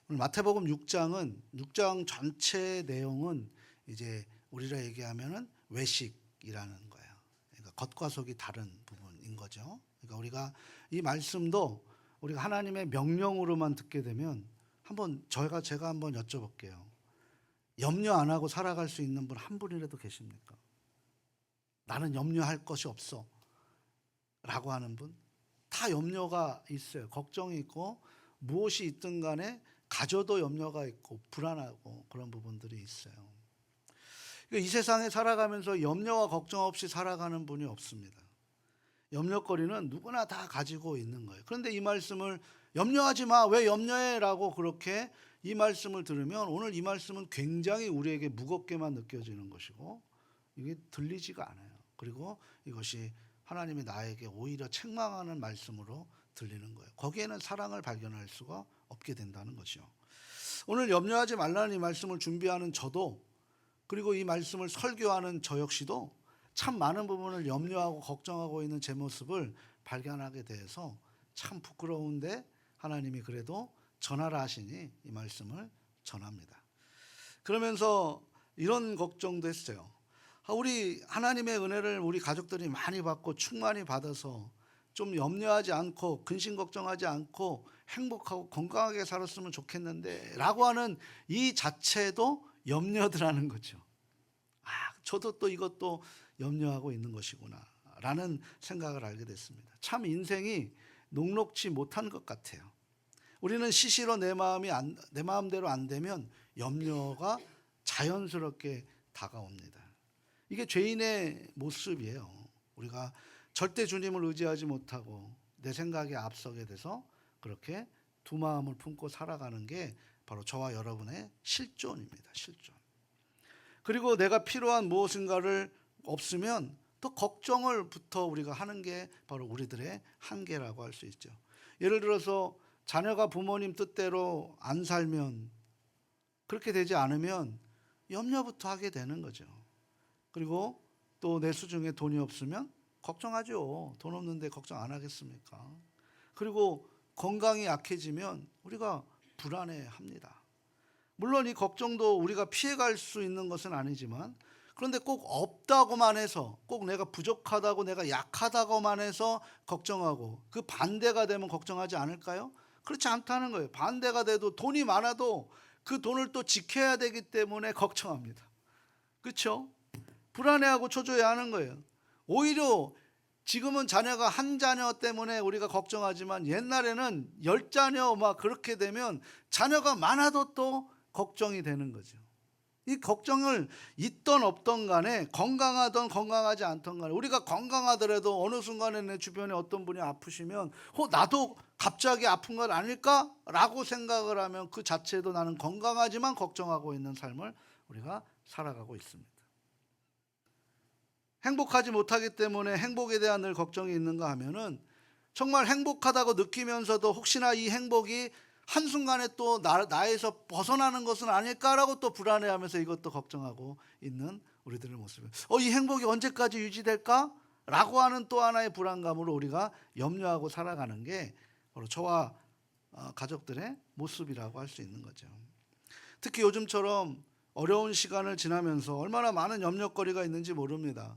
오늘 마태복음 6장 전체 내용은 이제 우리라 얘기하면은 외식이라는 거예요. 그러니까 겉과 속이 다른 부분인 거죠. 그러니까 우리가 이 말씀도 우리가 하나님의 명령으로만 듣게 되면 제가 한번 여쭤볼게요. 염려 안 하고 살아갈 수 있는 분 한 분이라도 계십니까? 나는 염려할 것이 없어 라고 하는 분? 다 염려가 있어요. 걱정이 있고 무엇이 있든 간에 가져도 염려가 있고 불안하고 그런 부분들이 있어요. 이 세상에 살아가면서 염려와 걱정 없이 살아가는 분이 없습니다. 염려거리는 누구나 다 가지고 있는 거예요. 그런데 이 말씀을 염려하지 마, 왜 염려해? 라고 그렇게 이 말씀을 들으면 오늘 이 말씀은 굉장히 우리에게 무겁게만 느껴지는 것이고 이게 들리지가 않아요. 그리고 이것이 하나님이 나에게 오히려 책망하는 말씀으로 들리는 거예요. 거기에는 사랑을 발견할 수가 없게 된다는 것이요. 오늘 염려하지 말라는 이 말씀을 준비하는 저도, 그리고 이 말씀을 설교하는 저 역시도 참 많은 부분을 염려하고 걱정하고 있는 제 모습을 발견하게 돼서 참 부끄러운데 하나님이 그래도 전하라 하시니 이 말씀을 전합니다. 그러면서 이런 걱정도 했어요. 우리 하나님의 은혜를 우리 가족들이 많이 받고 충만히 받아서 좀 염려하지 않고 근심 걱정하지 않고 행복하고 건강하게 살았으면 좋겠는데 라고 하는 이 자체도 염려들하는 거죠. 저도 또 이것도 염려하고 있는 것이구나 라는 생각을 알게 됐습니다. 참 인생이 녹록지 못한 것 같아요. 우리는 시시로 내 마음대로 안 되면 염려가 자연스럽게 다가옵니다. 이게 죄인의 모습이에요. 우리가 절대 주님을 의지하지 못하고 내 생각에 앞서게 돼서 그렇게 두 마음을 품고 살아가는 게 바로 저와 여러분의 실존입니다. 실존. 그리고 내가 필요한 무엇인가를 없으면 또 걱정을부터 우리가 하는 게 바로 우리들의 한계라고 할 수 있죠. 예를 들어서 자녀가 부모님 뜻대로 안 살면, 그렇게 되지 않으면 염려부터 하게 되는 거죠. 그리고 또 내 수중에 돈이 없으면 걱정하죠. 돈 없는데 걱정 안 하겠습니까? 그리고 건강이 약해지면 우리가 불안해합니다. 물론 이 걱정도 우리가 피해갈 수 있는 것은 아니지만, 그런데 꼭 없다고만 해서, 꼭 내가 부족하다고 내가 약하다고만 해서 걱정하고 그 반대가 되면 걱정하지 않을까요? 그렇지 않다는 거예요. 반대가 돼도 돈이 많아도 그 돈을 또 지켜야 되기 때문에 걱정합니다. 그렇죠? 불안해하고 초조해하는 거예요. 오히려 지금은 자녀가 한 자녀 때문에 우리가 걱정하지만 옛날에는 10자녀 막 그렇게 되면 자녀가 많아도 또 걱정이 되는 거죠. 이 걱정을 있던 없던 간에, 건강하던 건강하지 않던 간에, 우리가 건강하더라도 어느 순간에 내 주변에 어떤 분이 아프시면 나도 갑자기 아픈 건 아닐까? 라고 생각을 하면 그 자체도 나는 건강하지만 걱정하고 있는 삶을 우리가 살아가고 있습니다. 행복하지 못하기 때문에 행복에 대한 늘 걱정이 있는가 하면은 정말 행복하다고 느끼면서도 혹시나 이 행복이 한순간에 또 나에서 벗어나는 것은 아닐까라고 또 불안해하면서 이것도 걱정하고 있는 우리들의 모습이에요. 이 행복이 언제까지 유지될까? 라고 하는 또 하나의 불안감으로 우리가 염려하고 살아가는 게 바로 저와 가족들의 모습이라고 할 수 있는 거죠. 특히 요즘처럼 어려운 시간을 지나면서 얼마나 많은 염려거리가 있는지 모릅니다.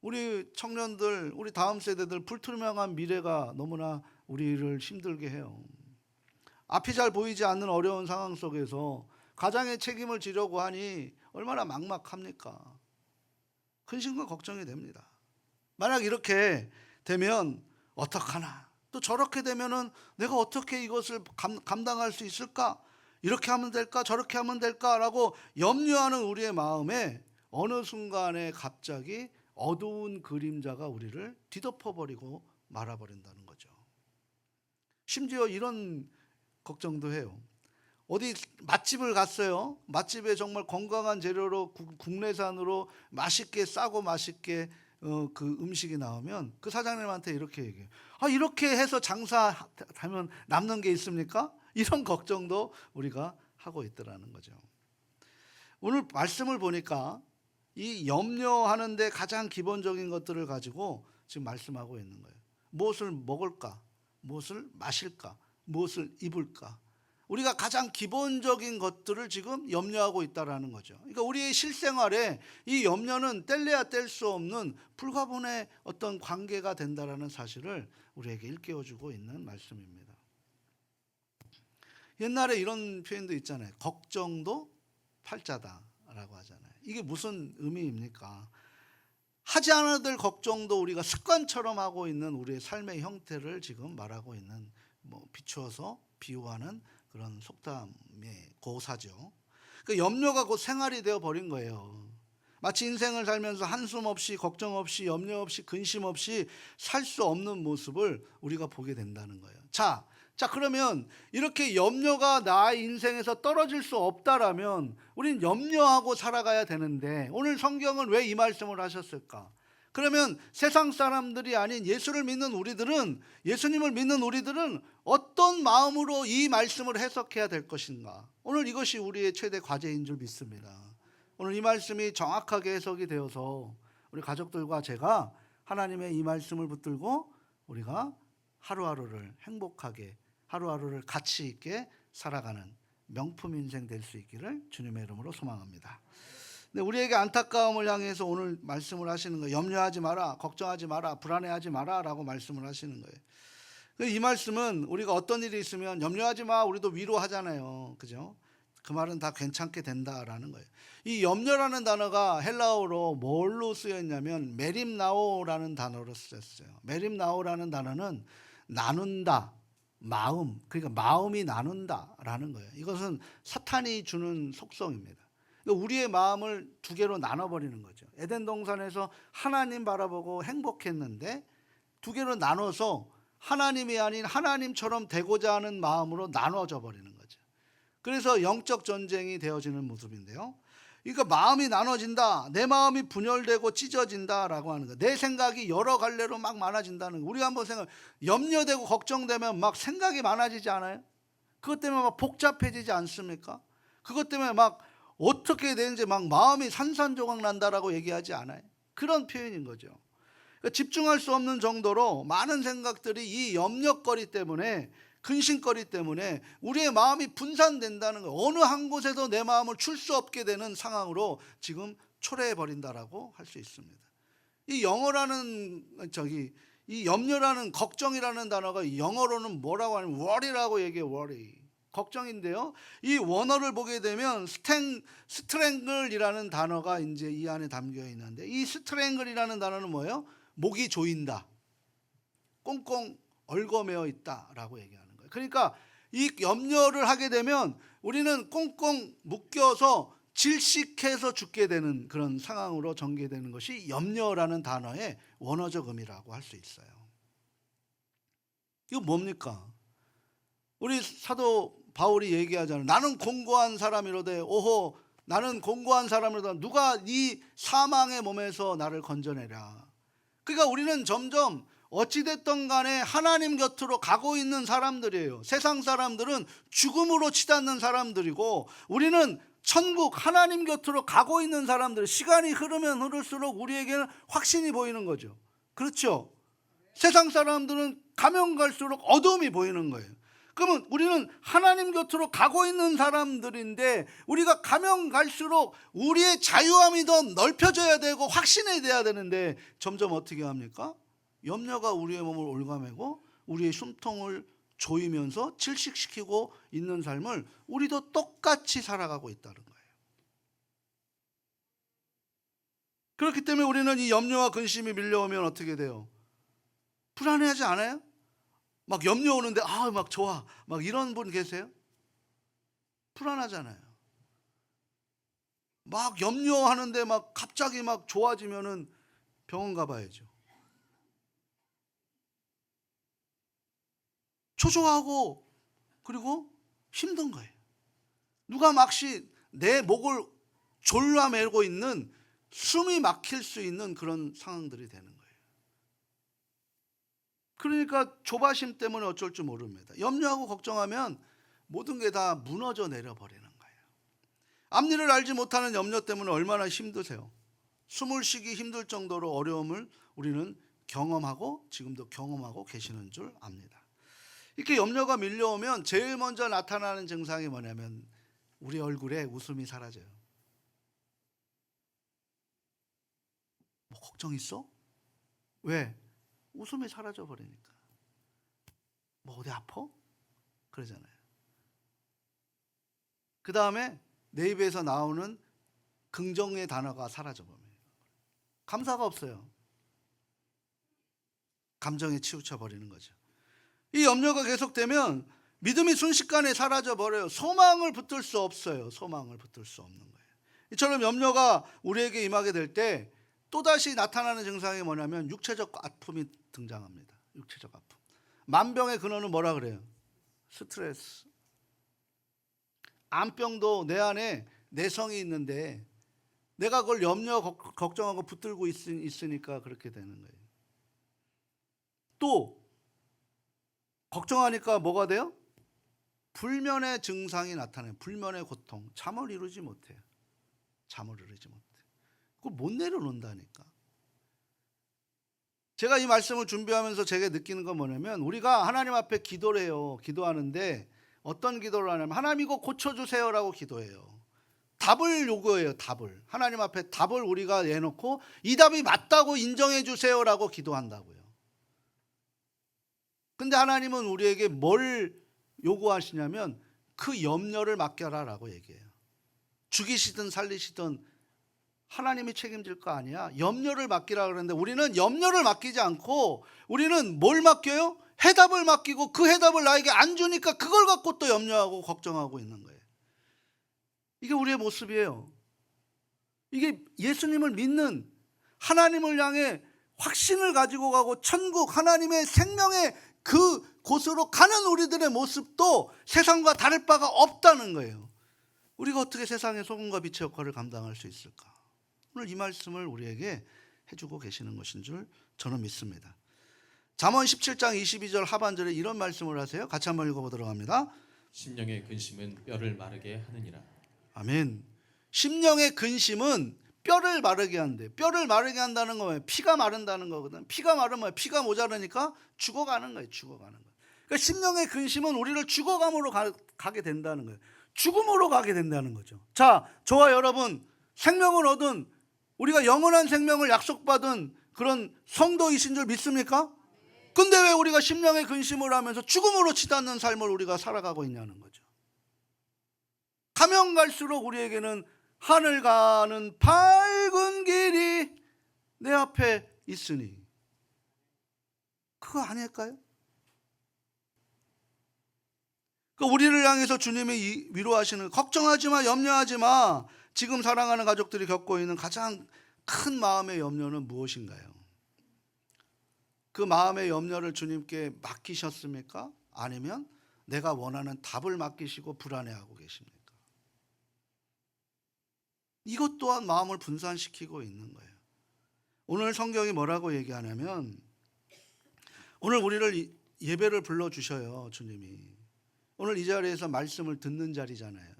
우리 청년들, 우리 다음 세대들 불투명한 미래가 너무나 우리를 힘들게 해요. 앞이 잘 보이지 않는 어려운 상황 속에서 가장의 책임을 지려고 하니 얼마나 막막합니까? 근심과 걱정이 됩니다. 만약 이렇게 되면 어떡하나? 또 저렇게 되면은 내가 어떻게 이것을 감당할 수 있을까? 이렇게 하면 될까? 저렇게 하면 될까? 라고 염려하는 우리의 마음에 어느 순간에 갑자기 어두운 그림자가 우리를 뒤덮어버리고 말아버린다는 거죠. 심지어 이런 걱정도 해요. 어디 맛집을 갔어요. 맛집에 정말 건강한 재료로 국내산으로 맛있게 싸고 맛있게 그 음식이 나오면 그 사장님한테 이렇게 얘기해요. 이렇게 해서 장사하면 남는 게 있습니까? 이런 걱정도 우리가 하고 있더라는 거죠. 오늘 말씀을 보니까 이 염려하는데 가장 기본적인 것들을 가지고 지금 말씀하고 있는 거예요. 무엇을 먹을까? 무엇을 마실까? 무엇을 입을까? 우리가 가장 기본적인 것들을 지금 염려하고 있다라는 거죠. 그러니까 우리의 실생활에 이 염려는 뗄래야 뗄 수 없는 불가분의 어떤 관계가 된다라는 사실을 우리에게 일깨워주고 있는 말씀입니다. 옛날에 이런 표현도 있잖아요. 걱정도 팔자다라고 하잖아요. 이게 무슨 의미입니까? 하지 않아도 될 걱정도 우리가 습관처럼 하고 있는 우리의 삶의 형태를 지금 말하고 있는, 비추어서 비유하는 그런 속담의 고사죠. 그 염려가 곧 생활이 되어 버린 거예요. 마치 인생을 살면서 한숨 없이, 걱정 없이, 염려 없이, 근심 없이 살 수 없는 모습을 우리가 보게 된다는 거예요. 자, 그러면 이렇게 염려가 나의 인생에서 떨어질 수 없다라면 우린 염려하고 살아가야 되는데, 오늘 성경은 왜 이 말씀을 하셨을까? 그러면 세상 사람들이 아닌 예수님을 믿는 우리들은 어떤 마음으로 이 말씀을 해석해야 될 것인가? 오늘 이것이 우리의 최대 과제인 줄 믿습니다. 오늘 이 말씀이 정확하게 해석이 되어서 우리 가족들과 제가 하나님의 이 말씀을 붙들고 우리가 하루하루를 행복하게, 하루하루를 가치 있게 살아가는 명품 인생 될 수 있기를 주님의 이름으로 소망합니다. 근데 우리에게 안타까움을 향해서 오늘 말씀을 하시는 거예요. 염려하지 마라, 걱정하지 마라, 불안해하지 마라 라고 말씀을 하시는 거예요. 이 말씀은 우리가 어떤 일이 있으면 염려하지 마, 우리도 위로하잖아요. 그죠? 그 말은 다 괜찮게 된다라는 거예요. 이 염려라는 단어가 헬라어로 뭘로 쓰였냐면 메림나오라는 단어로 쓰였어요. 메림나오라는 단어는 나눈다, 마음, 그러니까 마음이 나눈다라는 거예요. 이것은 사탄이 주는 속성입니다. 우리의 마음을 두 개로 나눠버리는 거죠. 에덴 동산에서 하나님 바라보고 행복했는데 두 개로 나눠서 하나님이 아닌 하나님처럼 되고자 하는 마음으로 나눠져 버리는 거죠. 그래서 영적 전쟁이 되어지는 모습인데요. 그러니까 마음이 나눠진다, 내 마음이 분열되고 찢어진다라고 하는 거예요. 내 생각이 여러 갈래로 막 많아진다는 거예요. 우리가 한번 염려되고 걱정되면 막 생각이 많아지지 않아요? 그것 때문에 막 복잡해지지 않습니까? 그것 때문에 막 어떻게 되는지 막 마음이 산산조각 난다라고 얘기하지 않아요? 그런 표현인 거죠. 그러니까 집중할 수 없는 정도로 많은 생각들이 이 염려거리 때문에, 근심거리 때문에 우리의 마음이 분산된다는 거예요. 어느 한 곳에도 내 마음을 줄 수 없게 되는 상황으로 지금 초래해 버린다라고 할 수 있습니다. 이 염려라는, 걱정이라는 단어가 영어로는 뭐라고 하냐면 worry라고 얘기해요. worry. 걱정인데요. 이 원어를 보게 되면 스트랭글이라는 단어가 이제 이 안에 담겨 있는데, 이 스트랭글이라는 단어는 뭐예요? 목이 조인다, 꽁꽁 얽어매어 있다라고 얘기하는 거예요. 그러니까 이 염려를 하게 되면 우리는 꽁꽁 묶여서 질식해서 죽게 되는 그런 상황으로 전개되는 것이 염려라는 단어의 원어적 의미라고 할 수 있어요. 이거 뭡니까? 우리 사도 바울이 얘기하잖아요. 나는 공고한 사람이로되 오호, 나는 공고한 사람이로다, 누가 이 사망의 몸에서 나를 건져내랴. 그러니까 우리는 점점 어찌됐든 간에 하나님 곁으로 가고 있는 사람들이에요. 세상 사람들은 죽음으로 치닫는 사람들이고 우리는 천국 하나님 곁으로 가고 있는 사람들. 시간이 흐르면 흐를수록 우리에게는 확신이 보이는 거죠. 그렇죠? 세상 사람들은 가면 갈수록 어둠이 보이는 거예요. 그러면 우리는 하나님 곁으로 가고 있는 사람들인데 우리가 가면 갈수록 우리의 자유함이 더 넓혀져야 되고 확신이 돼야 되는데 점점 어떻게 합니까? 염려가 우리의 몸을 올가매고 우리의 숨통을 조이면서 질식시키고 있는 삶을 우리도 똑같이 살아가고 있다는 거예요. 그렇기 때문에 우리는 이 염려와 근심이 밀려오면 어떻게 돼요? 불안해하지 않아요? 막 염려 오는데 막 좋아, 막 이런 분 계세요? 불안하잖아요. 막 염려하는데 막 갑자기 막 좋아지면은 병원 가봐야죠. 초조하고 그리고 힘든 거예요. 누가 막시 내 목을 졸라매고 있는, 숨이 막힐 수 있는 그런 상황들이 되는 거예요. 그러니까 조바심 때문에 어쩔 줄 모릅니다. 염려하고 걱정하면 모든 게 다 무너져 내려버리는 거예요. 앞일을 알지 못하는 염려 때문에 얼마나 힘드세요. 숨을 쉬기 힘들 정도로 어려움을 우리는 경험하고 지금도 경험하고 계시는 줄 압니다. 이렇게 염려가 밀려오면 제일 먼저 나타나는 증상이 뭐냐면 우리 얼굴에 웃음이 사라져요. 뭐 걱정 있어? 왜? 웃음이 사라져 버리니까. 뭐 어디 아파? 그러잖아요. 그 다음에 내 입에서 나오는 긍정의 단어가 사라져 버려요. 감사가 없어요. 감정에 치우쳐 버리는 거죠. 이 염려가 계속되면 믿음이 순식간에 사라져 버려요. 소망을 붙들 수 없어요. 소망을 붙들 수 없는 거예요. 이처럼 염려가 우리에게 임하게 될 때 또다시 나타나는 증상이 뭐냐면 육체적 아픔이 등장합니다. 육체적 아픔. 만병의 근원은 뭐라 그래요? 스트레스. 암병도 내 안에 내성이 있는데 내가 그걸 염려 걱정하고 붙들고 있으니까 그렇게 되는 거예요. 또 걱정하니까 뭐가 돼요? 불면의 증상이 나타나요. 불면의 고통. 잠을 이루지 못해요. 잠을 이루지 못해요. 그걸 못 내려놓는다니까. 제가 이 말씀을 준비하면서 제가 느끼는 건 뭐냐면 우리가 하나님 앞에 기도를 해요. 기도하는데 어떤 기도를 하냐면 하나님 이거 고쳐주세요라고 기도해요. 답을 요구해요. 답을. 하나님 앞에 답을 우리가 내놓고 이 답이 맞다고 인정해 주세요라고 기도한다고요. 근데 하나님은 우리에게 뭘 요구하시냐면 그 염려를 맡겨라라고 얘기해요. 죽이시든 살리시든 하나님이 책임질 거 아니야. 염려를 맡기라 그러는데 우리는 염려를 맡기지 않고 우리는 뭘 맡겨요? 해답을 맡기고 그 해답을 나에게 안 주니까 그걸 갖고 또 염려하고 걱정하고 있는 거예요. 이게 우리의 모습이에요. 이게 예수님을 믿는 하나님을 향해 확신을 가지고 가고 천국 하나님의 생명의 그 곳으로 가는 우리들의 모습도 세상과 다를 바가 없다는 거예요. 우리가 어떻게 세상의 소금과 빛의 역할을 감당할 수 있을까? 오늘 이 말씀을 우리에게 해주고 계시는 것인 줄 저는 믿습니다. 잠언 17장 22절 하반절에 이런 말씀을 하세요. 같이 한번 읽어보도록 합니다. 심령의 근심은 뼈를 마르게 하느니라. 아멘. 심령의 근심은 뼈를 마르게 한대. 뼈를 마르게 한다는 거예요. 피가 마른다는 거거든. 피가 마르면 피가 모자라니까 죽어가는 거예요. 죽어가는 거예요. 그러니까 심령의 근심은 우리를 죽어감으로 가게 된다는 거예요. 죽음으로 가게 된다는 거죠. 자, 저와 여러분 생명을 얻은 우리가 영원한 생명을 약속받은 그런 성도이신 줄 믿습니까? 근데 왜 우리가 심령의 근심을 하면서 죽음으로 치닫는 삶을 우리가 살아가고 있냐는 거죠. 가면 갈수록 우리에게는 하늘 가는 밝은 길이 내 앞에 있으니 그거 아닐까요? 우리를 향해서 주님이 위로하시는 걱정하지 마, 염려하지 마. 지금 사랑하는 가족들이 겪고 있는 가장 큰 마음의 염려는 무엇인가요? 그 마음의 염려를 주님께 맡기셨습니까? 아니면 내가 원하는 답을 맡기시고 불안해하고 계십니까? 이것 또한 마음을 분산시키고 있는 거예요. 오늘 성경이 뭐라고 얘기하냐면 오늘 우리를 예배를 불러주셔요. 주님이. 오늘 이 자리에서 말씀을 듣는 자리잖아요.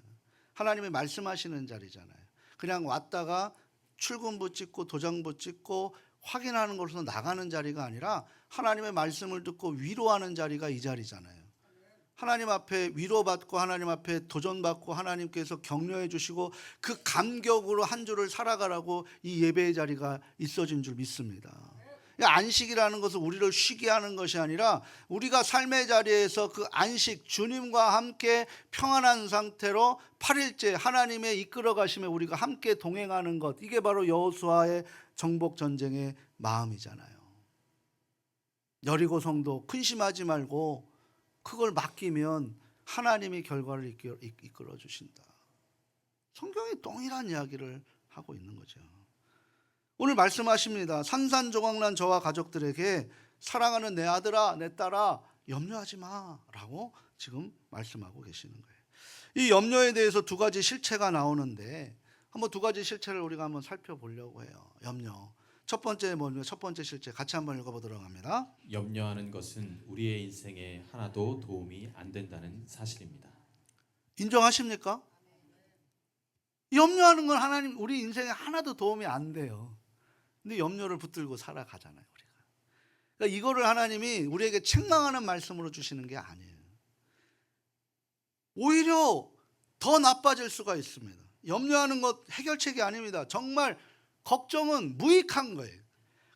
하나님이 말씀하시는 자리잖아요. 그냥 왔다가 출근부 찍고 도장부 찍고 확인하는 것으로 나가는 자리가 아니라 하나님의 말씀을 듣고 위로하는 자리가 이 자리잖아요. 하나님 앞에 위로받고 하나님 앞에 도전받고 하나님께서 격려해 주시고 그 감격으로 한 주를 살아가라고 이 예배의 자리가 있어진 줄 믿습니다. 안식이라는 것은 우리를 쉬게 하는 것이 아니라 우리가 삶의 자리에서 그 안식 주님과 함께 평안한 상태로 8일째 하나님의 이끌어 가심에 우리가 함께 동행하는 것, 이게 바로 여호수아의 정복 전쟁의 마음이잖아요. 여리고 성도 근심하지 말고 그걸 맡기면 하나님이 결과를 이끌어 주신다. 성경이 동일한 이야기를 하고 있는 거죠. 오늘 말씀하십니다. 산산조각난 저와 가족들에게 사랑하는 내 아들아 내 딸아 염려하지 마라고 지금 말씀하고 계시는 거예요. 이 염려에 대해서 두 가지 실체가 나오는데 한번 두 가지 실체를 우리가 한번 살펴보려고 해요. 염려. 첫 번째 뭐냐? 첫 번째 실체 같이 한번 읽어보도록 합니다. 염려하는 것은 우리의 인생에 하나도 도움이 안 된다는 사실입니다. 인정하십니까? 염려하는 건 하나님 우리 인생에 하나도 도움이 안 돼요. 근데 염려를 붙들고 살아가잖아요, 우리가. 그러니까 이거를 하나님이 우리에게 책망하는 말씀으로 주시는 게 아니에요. 오히려 더 나빠질 수가 있습니다. 염려하는 것 해결책이 아닙니다. 정말 걱정은 무익한 거예요.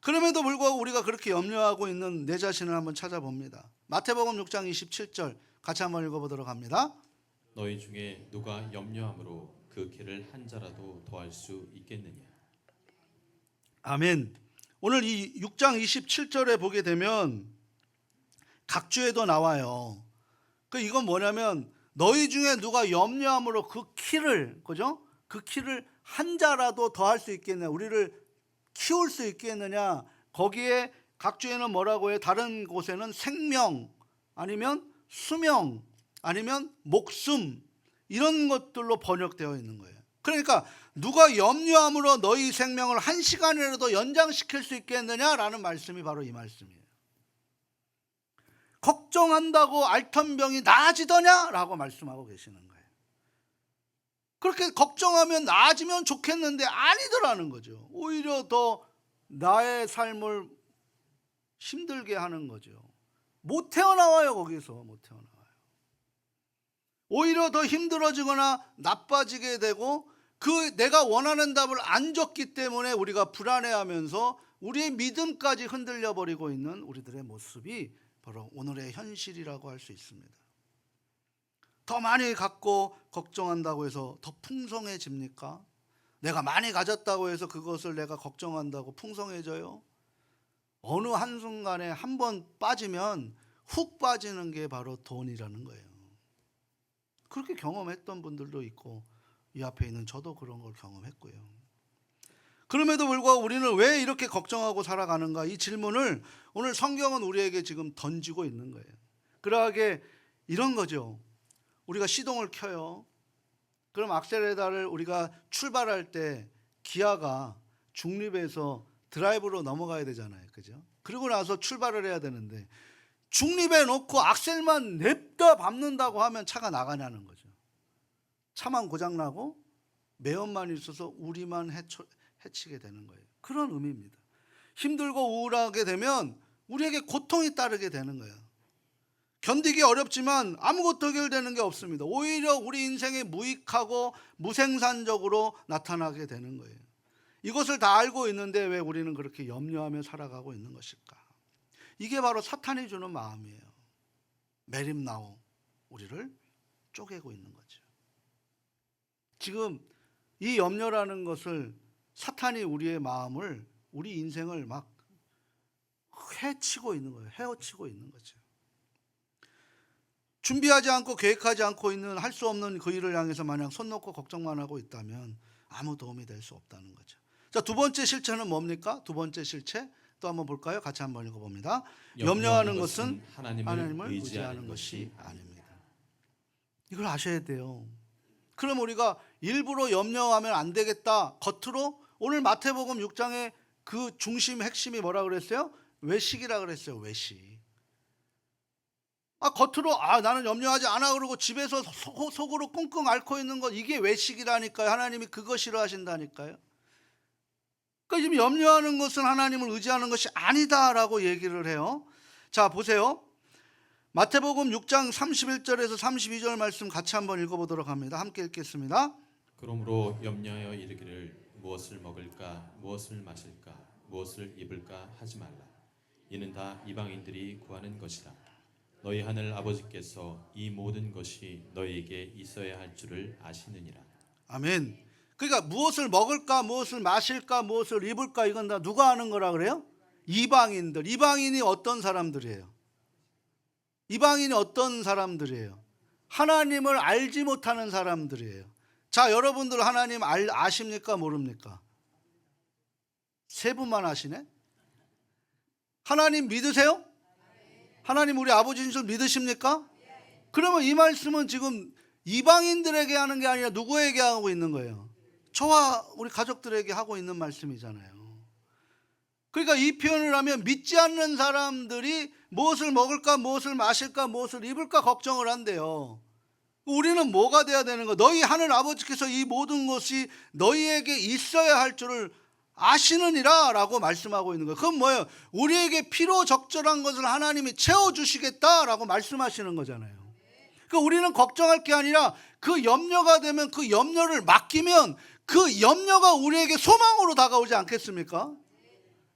그럼에도 불구하고 우리가 그렇게 염려하고 있는 내 자신을 한번 찾아봅니다. 마태복음 6장 27절 같이 한번 읽어보도록 합니다. 너희 중에 누가 염려함으로 그 길을 한 자라도 더할 수 있겠느냐. 아멘. 오늘 이 6장 27절에 보게 되면 각주에도 나와요. 이건 뭐냐면 너희 중에 누가 염려함으로 그 키를, 그죠? 그 키를 한 자라도 더할 수 있겠느냐, 우리를 키울 수 있겠느냐. 거기에 각주에는 뭐라고 해요? 다른 곳에는 생명, 아니면 수명, 아니면 목숨, 이런 것들로 번역되어 있는 거예요. 그러니까 누가 염려함으로 너희 생명을 1시간이라도 연장시킬 수 있겠느냐라는 말씀이 바로 이 말씀이에요. 걱정한다고 앓던 병이 나아지더냐라고 말씀하고 계시는 거예요. 그렇게 걱정하면 나아지면 좋겠는데 아니더라는 거죠. 오히려 더 나의 삶을 힘들게 하는 거죠. 못 태어나와요. 거기서 못 태어나와요. 오히려 더 힘들어지거나 나빠지게 되고, 그 내가 원하는 답을 안 줬기 때문에 우리가 불안해하면서 우리의 믿음까지 흔들려 버리고 있는 우리들의 모습이 바로 오늘의 현실이라고 할 수 있습니다. 더 많이 갖고 걱정한다고 해서 더 풍성해집니까? 내가 많이 가졌다고 해서 그것을 내가 걱정한다고 풍성해져요? 어느 한순간에 한 번 빠지면 훅 빠지는 게 바로 돈이라는 거예요. 그렇게 경험했던 분들도 있고, 이 앞에 있는 저도 그런 걸 경험했고요. 그럼에도 불구하고 우리는 왜 이렇게 걱정하고 살아가는가? 이 질문을 오늘 성경은 우리에게 지금 던지고 있는 거예요. 그러하게 이런 거죠. 우리가 시동을 켜요. 그럼 악셀레다를 우리가 출발할 때 기아가 중립에서 드라이브로 넘어가야 되잖아요. 그죠? 그리고 나서 출발을 해야 되는데, 중립에 놓고 악셀만 냅다 밟는다고 하면 차가 나가냐는 거죠. 차만 고장나고 매연만 있어서 우리만 해치게 되는 거예요. 그런 의미입니다. 힘들고 우울하게 되면 우리에게 고통이 따르게 되는 거예요. 견디기 어렵지만 아무것도 해결되는 게 없습니다. 오히려 우리 인생이 무익하고 무생산적으로 나타나게 되는 거예요. 이것을 다 알고 있는데 왜 우리는 그렇게 염려하며 살아가고 있는 것일까? 이게 바로 사탄이 주는 마음이에요. 매립나오, 우리를 쪼개고 있는 거죠. 지금 이 염려라는 것을 사탄이 우리의 마음을, 우리 인생을 막 해치고 있는 거예요. 헤어치고 있는 거죠. 준비하지 않고 계획하지 않고 있는, 할 수 없는 그 일을 향해서 만약 손 놓고 걱정만 하고 있다면 아무 도움이 될 수 없다는 거죠. 자, 두 번째 실체는 뭡니까? 두 번째 실체 또 한번 볼까요? 같이 한번 읽어봅니다. 염려하는 것은 하나님을 의지하는 것이 아닙니다. 이걸 아셔야 돼요. 그럼 우리가 일부러 염려하면 안 되겠다. 겉으로 오늘 마태복음 6장의 그 중심 핵심이 뭐라 그랬어요? 외식이라 그랬어요. 외식. 겉으로 나는 염려하지 않아 그러고 집에서 속으로 끙끙 앓고 있는 것, 이게 외식이라니까요. 하나님이 그거 싫어하신다니까요. 그러니까 지금 염려하는 것은 하나님을 의지하는 것이 아니다라고 얘기를 해요. 자, 보세요. 마태복음 6장 31절에서 32절 말씀 같이 한번 읽어보도록 합니다. 함께 읽겠습니다. 그러므로 염려하여 이르기를 무엇을 먹을까, 무엇을 마실까, 무엇을 입을까 하지 말라. 이는 다 이방인들이 구하는 것이라. 너희 하늘 아버지께서 이 모든 것이 너희에게 있어야 할 줄을 아시느니라. 아멘. 그러니까 무엇을 먹을까, 무엇을 마실까, 무엇을 입을까, 이건 다 누가 하는 거라 그래요? 이방인들. 이방인이 어떤 사람들이에요? 이방인이 어떤 사람들이에요? 하나님을 알지 못하는 사람들이에요. 자, 여러분들 하나님 아십니까, 모릅니까? 세 분만 아시네? 하나님 믿으세요? 하나님 우리 아버지인 줄 믿으십니까? 그러면 이 말씀은 지금 이방인들에게 하는 게 아니라 누구에게 하고 있는 거예요? 저와 우리 가족들에게 하고 있는 말씀이잖아요. 그러니까 이 표현을 하면 믿지 않는 사람들이 무엇을 먹을까, 무엇을 마실까, 무엇을 입을까 걱정을 한대요. 우리는 뭐가 돼야 되는 거? 너희 하늘 아버지께서 이 모든 것이 너희에게 있어야 할 줄을 아시느니라 라고 말씀하고 있는 거예요. 그건 뭐예요? 우리에게 필요 적절한 것을 하나님이 채워주시겠다라고 말씀하시는 거잖아요. 그러니까 우리는 걱정할 게 아니라 그 염려가 되면 그 염려를 맡기면 그 염려가 우리에게 소망으로 다가오지 않겠습니까?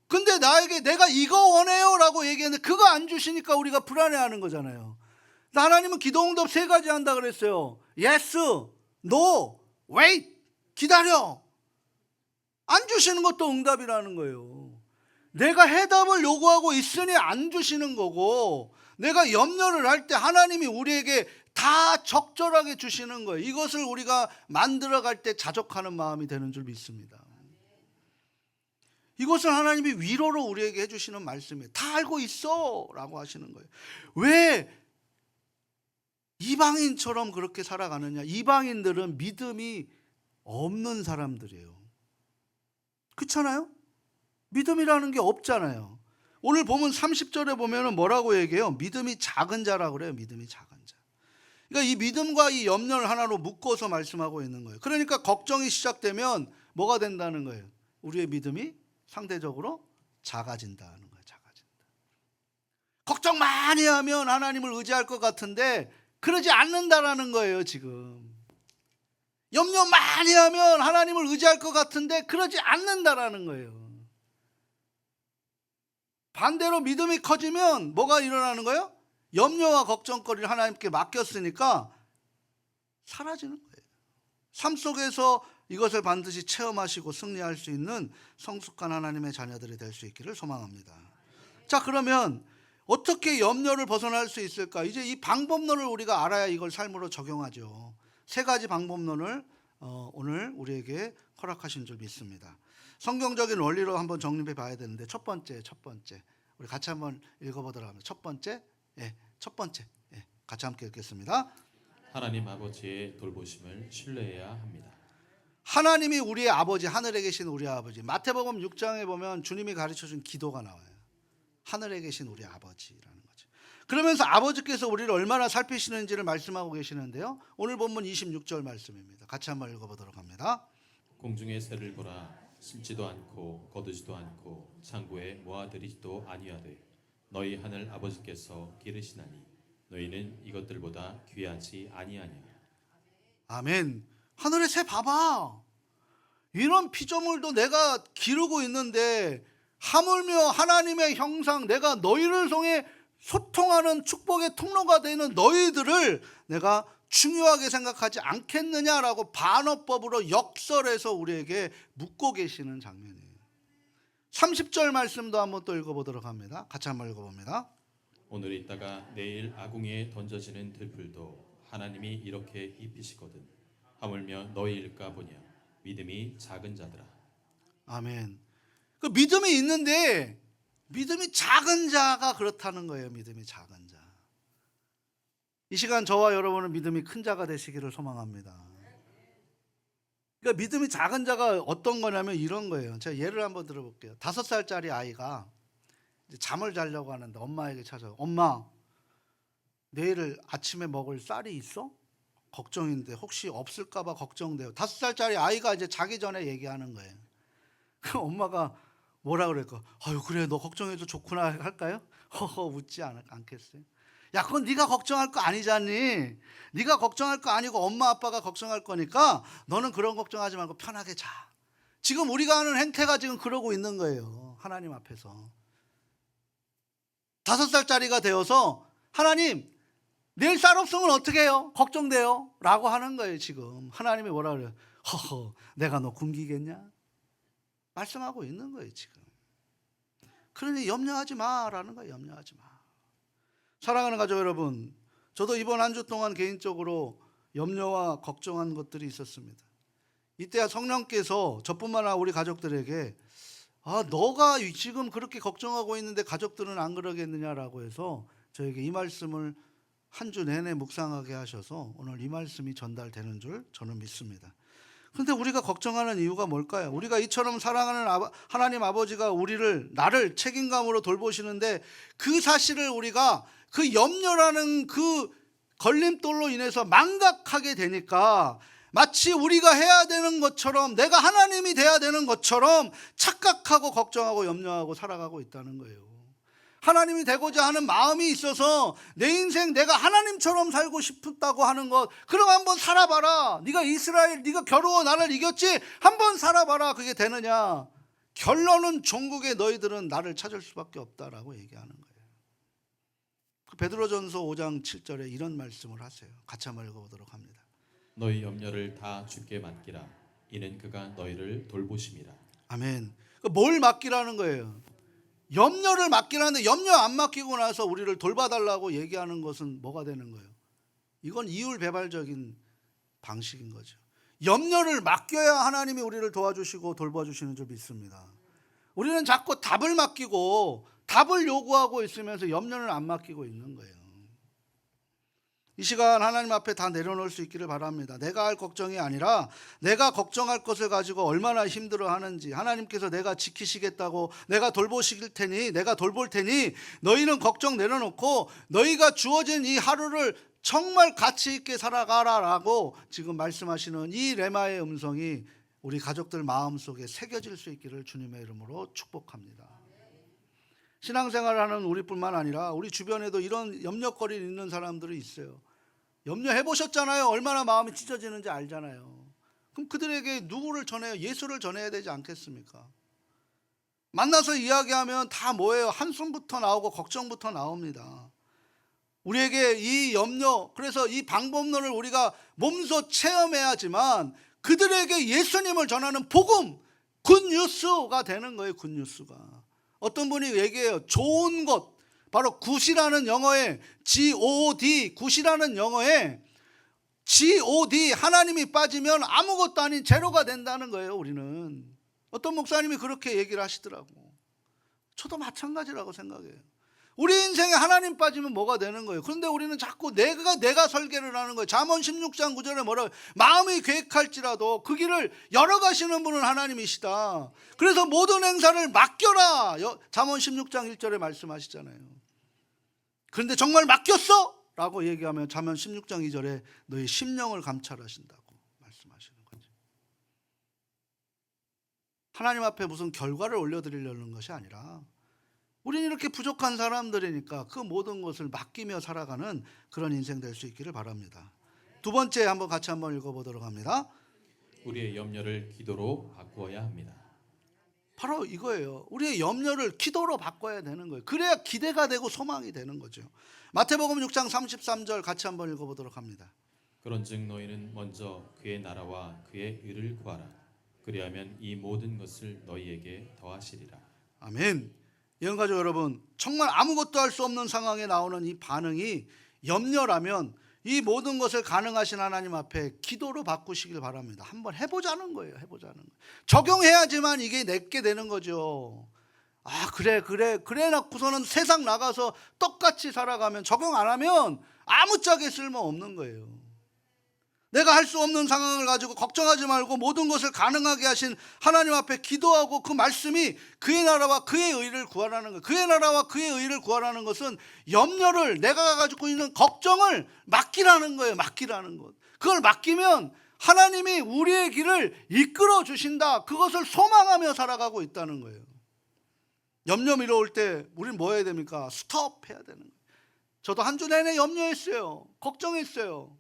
근데 나에게 내가 이거 원해요 라고 얘기했는데 그거 안 주시니까 우리가 불안해하는 거잖아요. 하나님은 기도응답 3가지 한다 그랬어요. Yes, No, Wait, 기다려. 안 주시는 것도 응답이라는 거예요. 내가 해답을 요구하고 있으니 안 주시는 거고, 내가 염려를 할 때 하나님이 우리에게 다 적절하게 주시는 거예요. 이것을 우리가 만들어갈 때 자족하는 마음이 되는 줄 믿습니다. 이것을 하나님이 위로로 우리에게 해주시는 말씀이에요. 다 알고 있어 라고 하시는 거예요. 왜 이방인처럼 그렇게 살아가느냐? 이방인들은 믿음이 없는 사람들이에요. 그렇잖아요? 믿음이라는 게 없잖아요. 오늘 보면 30절에 보면 뭐라고 얘기해요? 믿음이 작은 자라고 그래요. 믿음이 작은 자. 그러니까 이 믿음과 이 염려를 하나로 묶어서 말씀하고 있는 거예요. 그러니까 걱정이 시작되면 뭐가 된다는 거예요? 우리의 믿음이 상대적으로 작아진다는 거예요. 작아진다. 걱정 많이 하면 하나님을 의지할 것 같은데 그러지 않는다라는 거예요. 지금 염려 많이 하면 하나님을 의지할 것 같은데 그러지 않는다라는 거예요. 반대로 믿음이 커지면 뭐가 일어나는 거예요? 염려와 걱정거리를 하나님께 맡겼으니까 사라지는 거예요. 삶 속에서 이것을 반드시 체험하시고 승리할 수 있는 성숙한 하나님의 자녀들이 될 수 있기를 소망합니다. 자, 그러면 어떻게 염려를 벗어날 수 있을까? 이제 이 방법론을 우리가 알아야 이걸 삶으로 적용하죠. 3가지 방법론을 오늘 우리에게 허락하신 줄 믿습니다. 성경적인 원리로 한번 정립해 봐야 되는데 첫 번째 우리 같이 한번 읽어보도록 합니다. 첫 번째 같이 함께 읽겠습니다. 하나님 아버지의 돌보심을 신뢰해야 합니다. 하나님이 우리의 아버지, 하늘에 계신 우리 아버지. 마태복음 6장에 보면 주님이 가르쳐준 기도가 나와요. 하늘에 계신 우리 아버지라는 거죠. 그러면서 아버지께서 우리를 얼마나 살피시는지를 말씀하고 계시는데요. 오늘 본문 26절 말씀입니다. 같이 한번 읽어보도록 합니다. 공중의 새를 보라, 심지도 않고 거두지도 않고 창고에 모아들이지도 아니하되 너희 하늘 아버지께서 기르시나니 너희는 이것들보다 귀하지 아니하냐. 아멘. 하늘의 새 봐봐. 이런 피조물도 내가 기르고 있는데 하물며 하나님의 형상, 내가 너희를 통해 소통하는 축복의 통로가 되는 너희들을 내가 중요하게 생각하지 않겠느냐라고 반어법으로 역설해서 우리에게 묻고 계시는 장면이에요. 30절 말씀도 한번 또 읽어보도록 합니다. 같이 한번 읽어봅니다. 오늘 있다가 내일 아궁이에 던져지는 들풀도 하나님이 이렇게 입히시거든 하물며 너희일까 보냐. 믿음이 작은 자들아. 아멘. 그 믿음이 있는데 믿음이 작은 자가 그렇다는 거예요. 믿음이 작은 자. 이 시간 저와 여러분은 믿음이 큰 자가 되시기를 소망합니다. 그러니까 믿음이 작은 자가 어떤 거냐면 이런 거예요. 제가 예를 한번 들어볼게요. 5살짜리 아이가 이제 잠을 자려고 하는데 엄마에게 찾아요. 엄마, 내일 아침에 먹을 쌀이 있어? 걱정인데 혹시 없을까 봐 걱정돼요. 5살짜리 아이가 이제 자기 전에 얘기하는 거예요. 그 엄마가 뭐라 그럴까? 아유, 그래, 너 걱정해도 좋구나 할까요? 허허 웃지 않겠어요? 야, 그건 네가 걱정할 거 아니잖니. 네가 걱정할 거 아니고 엄마 아빠가 걱정할 거니까 너는 그런 걱정하지 말고 편하게 자. 지금 우리가 하는 행태가 지금 그러고 있는 거예요. 하나님 앞에서 5살짜리가 되어서 하나님, 내일 쌀 없으면 어떻게 해요? 걱정돼요 라고 하는 거예요. 지금 하나님이 뭐라 그래요? 허허, 내가 너 굶기겠냐? 말씀하고 있는 거예요. 지금. 그러니 염려하지 마라는 거예요. 염려하지 마. 사랑하는 가족 여러분, 저도 이번 한 주 동안 개인적으로 염려와 걱정한 것들이 있었습니다. 이때야 성령께서 저뿐만 아니라 우리 가족들에게 너가 지금 그렇게 걱정하고 있는데 가족들은 안 그러겠느냐라고 해서 저에게 이 말씀을 한 주 내내 묵상하게 하셔서 오늘 이 말씀이 전달되는 줄 저는 믿습니다. 그런데 우리가 걱정하는 이유가 뭘까요? 우리가 이처럼 사랑하는 하나님 아버지가 나를 책임감으로 돌보시는데 그 사실을 우리가 그 염려라는 그 걸림돌로 인해서 망각하게 되니까 마치 우리가 해야 되는 것처럼, 내가 하나님이 돼야 되는 것처럼 착각하고 걱정하고 염려하고 살아가고 있다는 거예요. 하나님이 되고자 하는 마음이 있어서 내 인생 내가 하나님처럼 살고 싶다고 하는 것, 그럼 한번 살아봐라. 네가 이스라엘, 네가 겨루어 나를 이겼지? 한번 살아봐라. 그게 되느냐? 결론은 종국의 너희들은 나를 찾을 수밖에 없다라고 얘기하는 거예요. 베드로전서 5장 7절에 이런 말씀을 하세요. 같이 한번 읽어보도록 합니다. 너희 염려를 다 주께 맡기라. 이는 그가 너희를 돌보심이라. 아멘. 뭘 맡기라는 거예요? 염려를 맡기라는데, 염려 안 맡기고 나서 우리를 돌봐달라고 얘기하는 것은 뭐가 되는 거예요? 이건 이율배발적인 방식인 거죠. 염려를 맡겨야 하나님이 우리를 도와주시고 돌봐주시는 줄 믿습니다. 우리는 자꾸 답을 맡기고 답을 요구하고 있으면서 염려를 안 맡기고 있는 거예요. 이 시간 하나님 앞에 다 내려놓을 수 있기를 바랍니다. 내가 할 걱정이 아니라 내가 걱정할 것을 가지고 얼마나 힘들어하는지, 하나님께서 내가 지키시겠다고, 내가 돌보실 테니, 내가 돌볼 테니 너희는 걱정 내려놓고 너희가 주어진 이 하루를 정말 가치 있게 살아가라라고 지금 말씀하시는 이 레마의 음성이 우리 가족들 마음속에 새겨질 수 있기를 주님의 이름으로 축복합니다. 신앙생활하는 우리뿐만 아니라 우리 주변에도 이런 염려거리 있는 사람들이 있어요. 염려해 보셨잖아요. 얼마나 마음이 찢어지는지 알잖아요. 그럼 그들에게 누구를 전해요? 예수를 전해야 되지 않겠습니까? 만나서 이야기하면 다 뭐예요? 한숨부터 나오고 걱정부터 나옵니다. 우리에게 이 염려, 그래서 이 방법론을 우리가 몸소 체험해야지만 그들에게 예수님을 전하는 복음, 굿뉴스가 되는 거예요. 굿뉴스가. 어떤 분이 얘기해요. 좋은 것, 바로 굿이라는 영어에 God, 굿이라는 영어에 God, 하나님이 빠지면 아무것도 아닌 제로가 된다는 거예요. 우리는. 어떤 목사님이 그렇게 얘기를 하시더라고. 저도 마찬가지라고 생각해요. 우리 인생에 하나님 빠지면 뭐가 되는 거예요? 그런데 우리는 자꾸 내가 설계를 하는 거예요. 잠언 16장 9절에 뭐라고? 마음이 계획할지라도 그 길을 열어가시는 분은 하나님이시다. 그래서 모든 행사를 맡겨라. 잠언 16장 1절에 말씀하시잖아요. 그런데 정말 맡겼어? 라고 얘기하면 잠언 16장 2절에 너희 심령을 감찰하신다고 말씀하시는 거죠. 하나님 앞에 무슨 결과를 올려드리려는 것이 아니라 우리는 이렇게 부족한 사람들이니까 그 모든 것을 맡기며 살아가는 그런 인생 될 수 있기를 바랍니다. 두 번째 한번 같이 한번 읽어보도록 합니다. 우리의 염려를 기도로 바꾸어야 합니다. 바로 이거예요. 우리의 염려를 기도로 바꿔야 되는 거예요. 그래야 기대가 되고 소망이 되는 거죠. 마태복음 6장 33절 같이 한번 읽어보도록 합니다. 그런즉 너희는 먼저 그의 나라와 그의 의를 구하라. 그리하면 이 모든 것을 너희에게 더하시리라. 아멘. 영가족 여러분, 정말 아무것도 할 수 없는 상황에 나오는 이 반응이 염려라면 이 모든 것을 가능하신 하나님 앞에 기도로 바꾸시길 바랍니다. 한번 해보자는 거예요. 해보자는 거예요. 적용해야지만 이게 내게 되는 거죠. 아, 그래 놓고서는 세상 나가서 똑같이 살아가면, 적용 안 하면 아무짝에 쓸모 없는 거예요. 내가 할 수 없는 상황을 가지고 걱정하지 말고 모든 것을 가능하게 하신 하나님 앞에 기도하고 그 말씀이 그의 나라와 그의 의를 구하라는 것. 그의 나라와 그의 의를 구하라는 것은 염려를, 내가 가지고 있는 걱정을 맡기라는 거예요. 맡기라는 것. 그걸 맡기면 하나님이 우리의 길을 이끌어 주신다. 그것을 소망하며 살아가고 있다는 거예요. 염려 밀어올 때 우리는 뭐 해야 됩니까? 스톱 해야 되는 거예요. 저도 한 주 내내 염려했어요. 걱정했어요.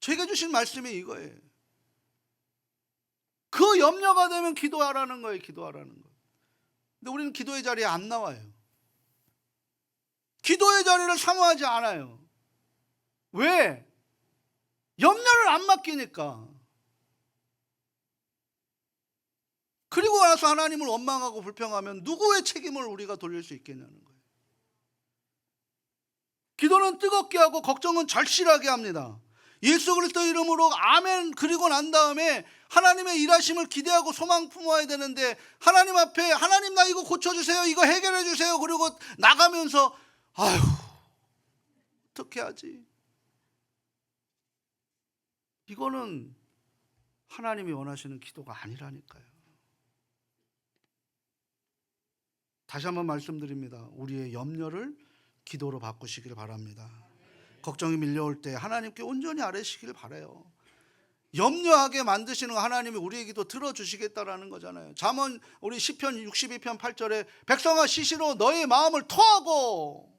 제게 주신 말씀이 이거예요. 그 염려가 되면 기도하라는 거예요. 기도하라는 거. 근데 우리는 기도의 자리에 안 나와요. 기도의 자리를 사모하지 않아요. 왜? 염려를 안 맡기니까. 그리고 나서 하나님을 원망하고 불평하면 누구의 책임을 우리가 돌릴 수 있겠냐는 거예요. 기도는 뜨겁게 하고 걱정은 절실하게 합니다. 예수 그리스도 이름으로 아멘 그리고 난 다음에 하나님의 일하심을 기대하고 소망 품어야 되는데, 하나님 앞에 하나님 나 이거 고쳐주세요, 이거 해결해 주세요, 그리고 나가면서 아휴 어떻게 하지? 이거는 하나님이 원하시는 기도가 아니라니까요. 다시 한번 말씀드립니다. 우리의 염려를 기도로 바꾸시길 바랍니다. 걱정이 밀려올 때 하나님께 온전히 아뢰시길 바라요. 염려하게 만드시는 하나님이 우리의 기도 들어주시겠다라는 거잖아요. 잠언 우리 시편 62편 8절에 백성아 시시로 너의 마음을 토하고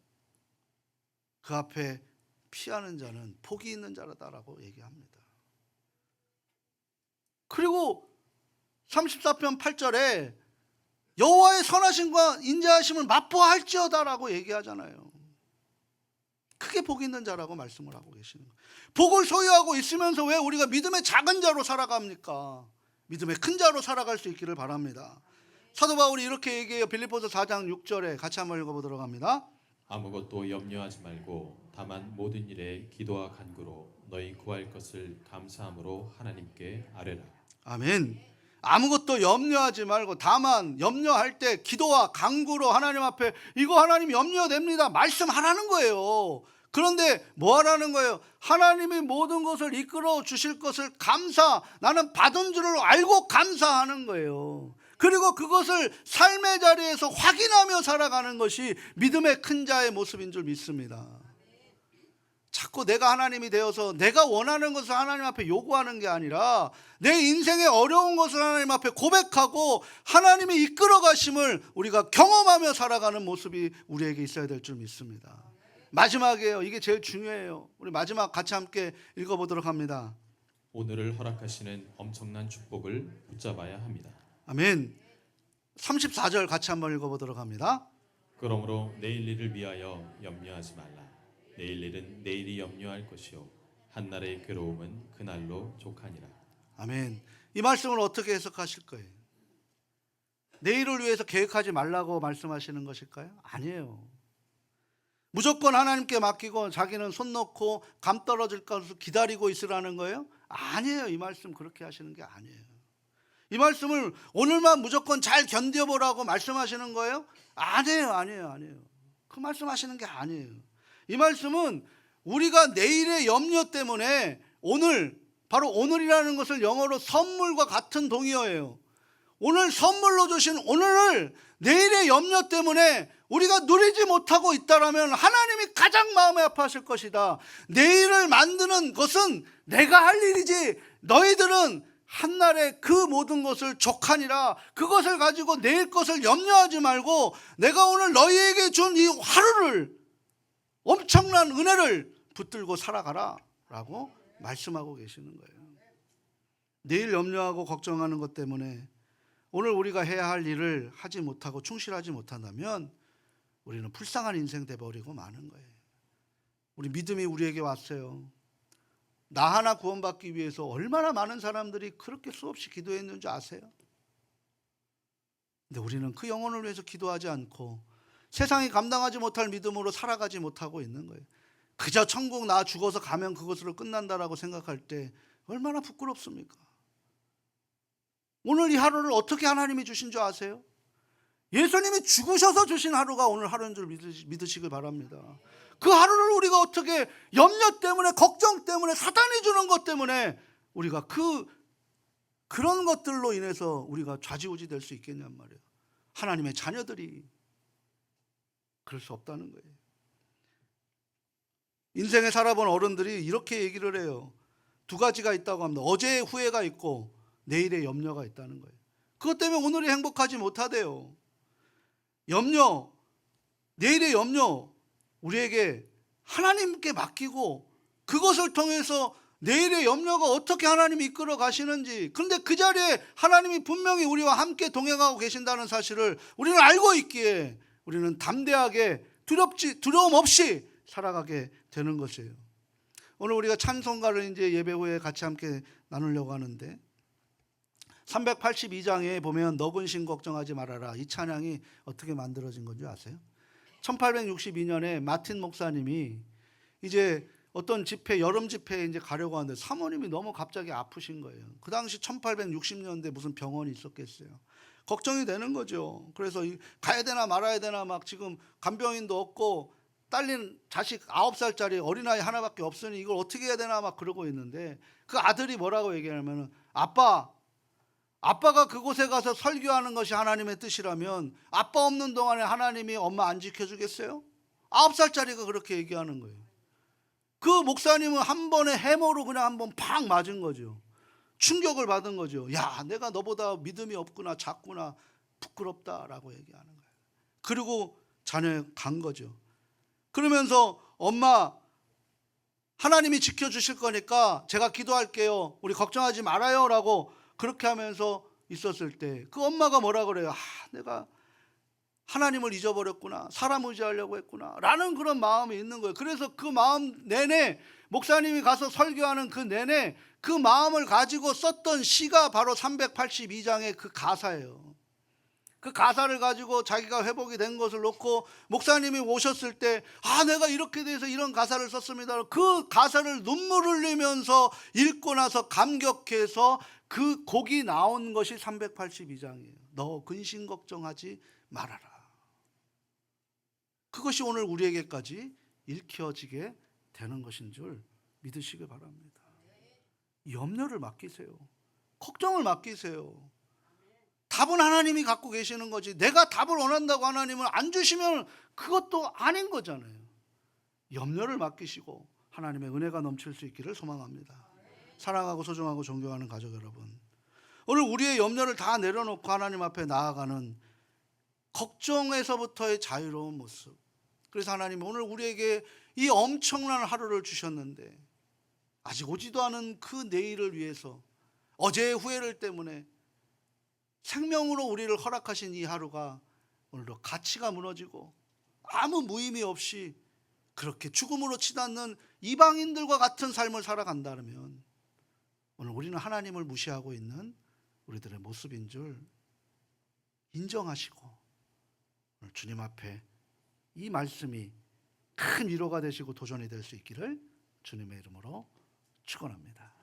그 앞에 피하는 자는 복이 있는 자라다라고 얘기합니다. 그리고 34편 8절에 여호와의 선하심과 인자하심을 맛보아할지어다라고 얘기하잖아요. 크게 복 있는 자라고 말씀을 하고 계시는 거예요. 복을 소유하고 있으면서 왜 우리가 믿음의 작은 자로 살아갑니까? 믿음의 큰 자로 살아갈 수 있기를 바랍니다. 사도 바울이 이렇게 얘기해요. 빌립보서 4장 6절에 같이 한번 읽어보도록 합니다. 아무것도 염려하지 말고 다만 모든 일에 기도와 간구로 너희 구할 것을 감사함으로 하나님께 아뢰라. 아멘. 아무것도 염려하지 말고 다만 염려할 때 기도와 간구로 하나님 앞에 이거 하나님 염려됩니다 말씀하라는 거예요. 그런데 뭐 하라는 거예요? 하나님이 모든 것을 이끌어 주실 것을 나는 받은 줄을 알고 감사하는 거예요. 그리고 그것을 삶의 자리에서 확인하며 살아가는 것이 믿음의 큰 자의 모습인 줄 믿습니다. 자꾸 내가 하나님이 되어서 내가 원하는 것을 하나님 앞에 요구하는 게 아니라 내 인생의 어려운 것을 하나님 앞에 고백하고 하나님이 이끌어 가심을 우리가 경험하며 살아가는 모습이 우리에게 있어야 될 줄 믿습니다. 마지막이에요. 이게 제일 중요해요. 우리 마지막 같이 함께 읽어보도록 합니다. 오늘을 허락하시는 엄청난 축복을 붙잡아야 합니다. 아멘. 34절 같이 한번 읽어보도록 합니다. 그러므로 내일 일을 위하여 염려하지 말라. 내일 일은 내일이 염려할 것이요 한날의 괴로움은 그날로 족하니라. 아멘. 이 말씀을 어떻게 해석하실 거예요? 내일을 위해서 계획하지 말라고 말씀하시는 것일까요? 아니에요. 무조건 하나님께 맡기고 자기는 손 놓고 감 떨어질 것을 기다리고 있으라는 거예요? 아니에요. 이 말씀 그렇게 하시는 게 아니에요. 이 말씀을 오늘만 무조건 잘 견뎌보라고 말씀하시는 거예요? 아니에요. 그 말씀하시는 게 아니에요. 이 말씀은 우리가 내일의 염려 때문에 바로 오늘이라는 것을 영어로 선물과 같은 동의어예요. 오늘 선물로 주신 오늘을 내일의 염려 때문에 우리가 누리지 못하고 있다라면 하나님이 가장 마음이 아파하실 것이다. 내일을 만드는 것은 내가 할 일이지 너희들은 한날에 그 모든 것을 족하니라. 그것을 가지고 내일 것을 염려하지 말고 내가 오늘 너희에게 준 이 하루를 엄청난 은혜를 붙들고 살아가라 라고 말씀하고 계시는 거예요. 내일 염려하고 걱정하는 것 때문에 오늘 우리가 해야 할 일을 하지 못하고 충실하지 못한다면 우리는 불쌍한 인생 돼버리고 마는 거예요. 우리 믿음이 우리에게 왔어요. 나 하나 구원받기 위해서 얼마나 많은 사람들이 그렇게 수없이 기도했는 줄 아세요? 근데 우리는 그 영혼을 위해서 기도하지 않고 세상이 감당하지 못할 믿음으로 살아가지 못하고 있는 거예요. 그저 천국 나 죽어서 가면 그것으로 끝난다라고 생각할 때 얼마나 부끄럽습니까? 오늘 이 하루를 어떻게 하나님이 주신 줄 아세요? 예수님이 죽으셔서 주신 하루가 오늘 하루인 줄 믿으시길 바랍니다. 그 하루를 우리가 어떻게 염려 때문에 걱정 때문에 사단이 주는 것 때문에 우리가 그런 것들로 인해서 우리가 좌지우지 될 수 있겠냔 말이에요. 하나님의 자녀들이 그럴 수 없다는 거예요. 인생에 살아본 어른들이 이렇게 얘기를 해요. 두 가지가 있다고 합니다. 어제의 후회가 있고 내일의 염려가 있다는 거예요. 그것 때문에 오늘이 행복하지 못하대요. 내일의 염려 우리에게 하나님께 맡기고 그것을 통해서 내일의 염려가 어떻게 하나님이 이끌어 가시는지, 그런데 그 자리에 하나님이 분명히 우리와 함께 동행하고 계신다는 사실을 우리는 알고 있기에 우리는 담대하게 두려움 없이 살아가게 되는 것이에요. 오늘 우리가 찬송가를 이제 예배 후에 같이 함께 나누려고 하는데 382장에 보면 너 근심 걱정하지 말아라, 이 찬양이 어떻게 만들어진 건지 아세요? 1862년에 마틴 목사님이 이제 어떤 집회, 여름 집회에 이제 가려고 하는데 사모님이 너무 갑자기 아프신 거예요. 그 당시 1860년대 무슨 병원이 있었겠어요. 걱정이 되는 거죠. 그래서 가야 되나 말아야 되나 막 지금 간병인도 없고 딸린 자식 9살짜리 어린아이 하나밖에 없으니 이걸 어떻게 해야 되나 막 그러고 있는데 그 아들이 뭐라고 얘기하냐면 아빠가 그곳에 가서 설교하는 것이 하나님의 뜻이라면 아빠 없는 동안에 하나님이 엄마 안 지켜주겠어요? 9살짜리가 그렇게 얘기하는 거예요. 그 목사님은 한 번에 해머로 그냥 한 번 팍 맞은 거죠. 충격을 받은 거죠. 야, 내가 너보다 믿음이 없구나, 작구나, 부끄럽다라고 얘기하는 거예요. 그리고 자녀 간 거죠. 그러면서 엄마, 하나님이 지켜주실 거니까 제가 기도할게요. 우리 걱정하지 말아요 라고 그렇게 하면서 있었을 때 그 엄마가 뭐라 그래요? 내가 하나님을 잊어버렸구나, 사람 의지하려고 했구나 라는 그런 마음이 있는 거예요. 그래서 그 마음 내내, 목사님이 가서 설교하는 그 내내 그 마음을 가지고 썼던 시가 바로 382장의 그 가사예요. 그 가사를 가지고 자기가 회복이 된 것을 놓고 목사님이 오셨을 때 내가 이렇게 돼서 이런 가사를 썼습니다. 그 가사를 눈물 흘리면서 읽고 나서 감격해서 그 곡이 나온 것이 382장이에요. 너 근심 걱정하지 말아라. 그것이 오늘 우리에게까지 읽혀지게 되는 것인 줄 믿으시기 바랍니다. 염려를 맡기세요. 걱정을 맡기세요. 답은 하나님이 갖고 계시는 거지, 내가 답을 원한다고 하나님은 안 주시면 그것도 아닌 거잖아요. 염려를 맡기시고 하나님의 은혜가 넘칠 수 있기를 소망합니다. 사랑하고 소중하고 존경하는 가족 여러분, 오늘 우리의 염려를 다 내려놓고 하나님 앞에 나아가는 걱정에서부터의 자유로운 모습. 그래서 하나님 오늘 우리에게 이 엄청난 하루를 주셨는데 아직 오지도 않은 그 내일을 위해서 어제의 후회를 때문에 생명으로 우리를 허락하신 이 하루가 오늘도 가치가 무너지고 아무 무의미 없이 그렇게 죽음으로 치닫는 이방인들과 같은 삶을 살아간다면 오늘 우리는 하나님을 무시하고 있는 우리들의 모습인 줄 인정하시고 오늘 주님 앞에 이 말씀이 큰 위로가 되시고 도전이 될 수 있기를 주님의 이름으로 축원합니다.